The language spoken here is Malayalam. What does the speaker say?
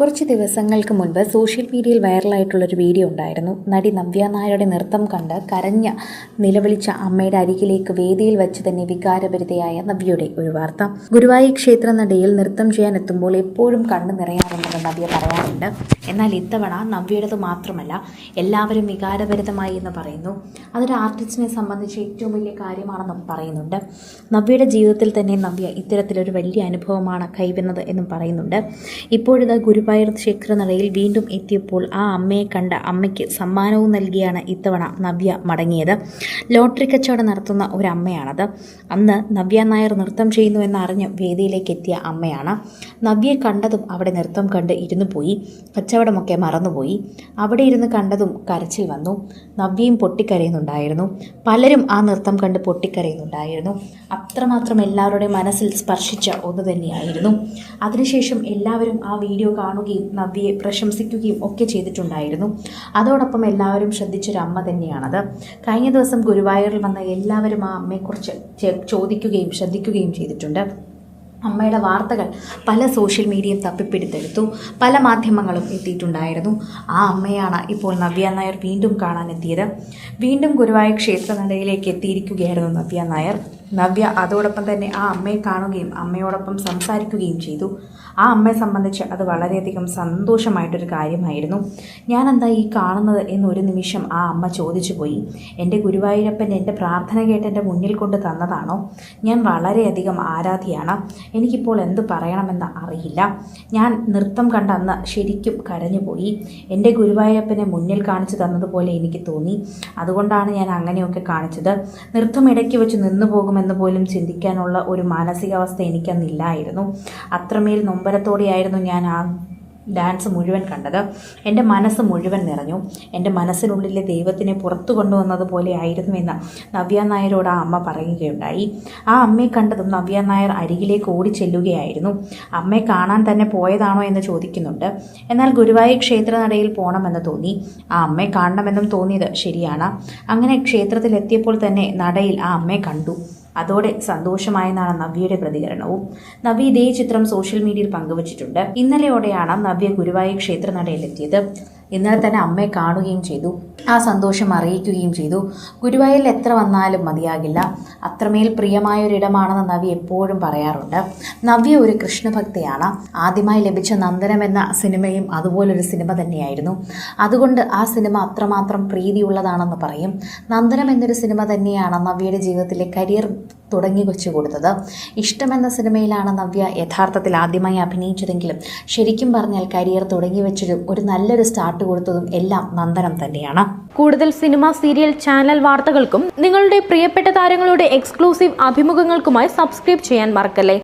കുറച്ച് ദിവസങ്ങൾക്ക് മുൻപ് സോഷ്യൽ മീഡിയയിൽ വൈറലായിട്ടുള്ളൊരു വീഡിയോ ഉണ്ടായിരുന്നു. നടി നവ്യ നായരുടെ നൃത്തം കണ്ട് കരഞ്ഞ നിലവിളിച്ച അമ്മയുടെ അരികിലേക്ക് വേദിയിൽ വെച്ച് തന്നെ വികാരഭരിതയായ നവ്യയുടെ ഒരു വാർത്ത. ഗുരുവായൂർ ക്ഷേത്ര നടയിൽ നൃത്തം ചെയ്യാൻ എത്തുമ്പോൾ എപ്പോഴും കണ്ണു നിറയാറുണ്ടെന്ന് നവ്യ പറയാറുണ്ട്. എന്നാൽ ഇത്തവണ നവ്യയുടേത് മാത്രമല്ല, എല്ലാവരും വികാരഭരിതമായി എന്ന് പറയുന്നു. അതൊരു ആർട്ടിസ്റ്റിനെ സംബന്ധിച്ച് ഏറ്റവും വലിയ കാര്യമാണെന്നും പറയുന്നുണ്ട്. നവ്യയുടെ ജീവിതത്തിൽ തന്നെ നവ്യ ഇത്തരത്തിലൊരു വലിയ അനുഭവമാണ് കൈവന്നത് എന്നും പറയുന്നുണ്ട്. ഇപ്പോഴിത് ഗുരുവായൂർ ക്ഷേത്രനടയിൽ വീണ്ടും എത്തിയപ്പോൾ ആ അമ്മയെ കണ്ട അമ്മയ്ക്ക് സമ്മാനവും നൽകിയാണ് ഇത്തവണ നവ്യ മടങ്ങിയത്. ലോട്ടറി കച്ചവടം നടത്തുന്ന ഒരു അമ്മയാണത്. അന്ന് നവ്യ നായർ നൃത്തം ചെയ്യുന്നുവെന്ന് അറിഞ്ഞ് വേദിയിലേക്ക് എത്തിയ അമ്മയാണ്. നവ്യയെ കണ്ടതും അവിടെ നൃത്തം കണ്ട് ഇരുന്നു പോയി. കച്ചവടമൊക്കെ മറന്നുപോയി. അവിടെ ഇരുന്ന് കണ്ടതും കരച്ചിൽ വന്നു. നവ്യയും പൊട്ടിക്കരയുന്നുണ്ടായിരുന്നു. പലരും ആ നൃത്തം കണ്ട് പൊട്ടിക്കരയുന്നുണ്ടായിരുന്നു. അത്രമാത്രം എല്ലാവരുടെയും മനസ്സിൽ സ്പർശിച്ച ഒന്ന് തന്നെയായിരുന്നു. അതിനുശേഷം എല്ലാവരും ആ വീഡിയോ കാണുകയും നവ്യയെ പ്രശംസിക്കുകയും ഒക്കെ ചെയ്തിട്ടുണ്ടായിരുന്നു. അതോടൊപ്പം എല്ലാവരും ശ്രദ്ധിച്ചൊരു അമ്മ തന്നെയാണത്. കഴിഞ്ഞ ദിവസം ഗുരുവായൂരിൽ വന്ന എല്ലാവരും ആ അമ്മയെക്കുറിച്ച് ചോദിക്കുകയും ശ്രദ്ധിക്കുകയും ചെയ്തിട്ടുണ്ട്. അമ്മയുടെ വാർത്തകൾ പല സോഷ്യൽ മീഡിയയും തപ്പിപ്പിടിത്തെടുത്തു. പല മാധ്യമങ്ങളും എത്തിയിട്ടുണ്ടായിരുന്നു. ആ അമ്മയാണ് ഇപ്പോൾ നവ്യ നായർ വീണ്ടും കാണാനെത്തിയത്. വീണ്ടും ഗുരുവായൂർ ക്ഷേത്രനടയിലേക്ക് എത്തിയിരിക്കുകയായിരുന്നു നവ്യ നായർ. നവ്യ അതോടൊപ്പം തന്നെ ആ അമ്മയെ കാണുകയും അമ്മയോടൊപ്പം സംസാരിക്കുകയും ചെയ്തു. ആ അമ്മയെ സംബന്ധിച്ച് അത് വളരെയധികം സന്തോഷമായിട്ടൊരു കാര്യമായിരുന്നു. ഞാൻ എന്താ ഈ കാണുന്നത് എന്നൊരു നിമിഷം ആ അമ്മ ചോദിച്ചു പോയി. എൻ്റെ ഗുരുവായൂരപ്പൻ എൻ്റെ പ്രാർത്ഥന കേട്ട് എൻ്റെ മുന്നിൽ കൊണ്ട് തന്നതാണോ? ഞാൻ വളരെയധികം ആരാധിയാണ്. എനിക്കിപ്പോൾ എന്ത് പറയണമെന്ന് അറിയില്ല. ഞാൻ നൃത്തം കണ്ട അന്ന് ശരിക്കും കരഞ്ഞുപോയി. എൻ്റെ ഗുരുവായൂരപ്പനെ മുന്നിൽ കാണിച്ചു തന്നതുപോലെ എനിക്ക് തോന്നി. അതുകൊണ്ടാണ് ഞാൻ അങ്ങനെയൊക്കെ കാണിച്ചത്. നൃത്തം ഇടയ്ക്ക് വെച്ച് നിന്നു പോകുമെന്ന് പോലും ചിന്തിക്കാനുള്ള ഒരു മാനസികാവസ്ഥ എനിക്കന്നില്ലായിരുന്നു. അത്രമേൽ നൊമ്പരത്തോടെയായിരുന്നു ഞാൻ ആ ഡാൻസ് മുഴുവൻ കണ്ടത്. എൻ്റെ മനസ്സ് മുഴുവൻ നിറഞ്ഞു. എൻ്റെ മനസ്സിനുള്ളിലെ ദൈവത്തിനെ പുറത്തു കൊണ്ടുവന്നതുപോലെ ആയിരുന്നുവെന്ന് നവ്യ നായരോട് ആ അമ്മ പറയുകയുണ്ടായി. ആ അമ്മയെ കണ്ടതും നവ്യ നായർ അരികിലേക്ക് ഓടിച്ചെല്ലുകയായിരുന്നു. അമ്മയെ കാണാൻ തന്നെ പോയതാണോ എന്ന് ചോദിക്കുന്നുണ്ട്. എന്നാൽ ഗുരുവായൂർ ക്ഷേത്രനടയിൽ പോകണമെന്ന് തോന്നി. ആ അമ്മയെ കാണണമെന്നും തോന്നിയത് ശരിയാണ്. അങ്ങനെ ക്ഷേത്രത്തിലെത്തിയപ്പോൾ തന്നെ നടയിൽ ആ അമ്മയെ കണ്ടു. അതോടെ സന്തോഷമായെന്നാണ് നവ്യയുടെ പ്രതികരണവും. നവ്യ ഇതേ ചിത്രം സോഷ്യൽ മീഡിയയിൽ പങ്കുവച്ചിട്ടുണ്ട്. ഇന്നലെയോടെയാണ് നവ്യ ഗുരുവായൂർ ക്ഷേത്രനടയിലെത്തിയത്. ഇന്നലെ തന്നെ അമ്മയെ കാണുകയും ചെയ്തു. ആ സന്തോഷം അറിയിക്കുകയും ചെയ്തു. ഗുരുവായൂരിൽ എത്ര വന്നാലും മതിയാകില്ല. അത്രമേൽ പ്രിയമായൊരിടമാണെന്ന് നവ്യ എപ്പോഴും പറയാറുണ്ട്. നവ്യ ഒരു കൃഷ്ണഭക്തയാണ്. ആദ്യമായി ലഭിച്ച നന്ദനം എന്ന സിനിമയും അതുപോലൊരു സിനിമ തന്നെയായിരുന്നു. അതുകൊണ്ട് ആ സിനിമ അത്രമാത്രം പ്രീതിയുള്ളതാണെന്ന് പറയും. നന്ദനം എന്നൊരു സിനിമ തന്നെയാണ് നവ്യയുടെ ജീവിതത്തിലെ കരിയർ തുടങ്ങി വെച്ചു കൊടുത്തത്. ഇഷ്ടമെന്ന സിനിമയിലാണ് നവ്യ യഥാർത്ഥത്തിൽ ആദ്യമായി അഭിനയിച്ചതെങ്കിലും ശരിക്കും പറഞ്ഞാൽ കരിയർ തുടങ്ങി വെച്ചതും ഒരു നല്ലൊരു സ്റ്റാർട്ട് കൊടുത്തതും എല്ലാം നന്ദനം തന്നെയാണ്. കൂടുതൽ സിനിമ, സീരിയൽ, ചാനൽ വാർത്തകൾക്കും നിങ്ങളുടെ പ്രിയപ്പെട്ട താരങ്ങളുടെ എക്സ്ക്ലൂസീവ് അഭിമുഖങ്ങൾക്കുമായി സബ്സ്ക്രൈബ് ചെയ്യാൻ മറക്കല്ലേ.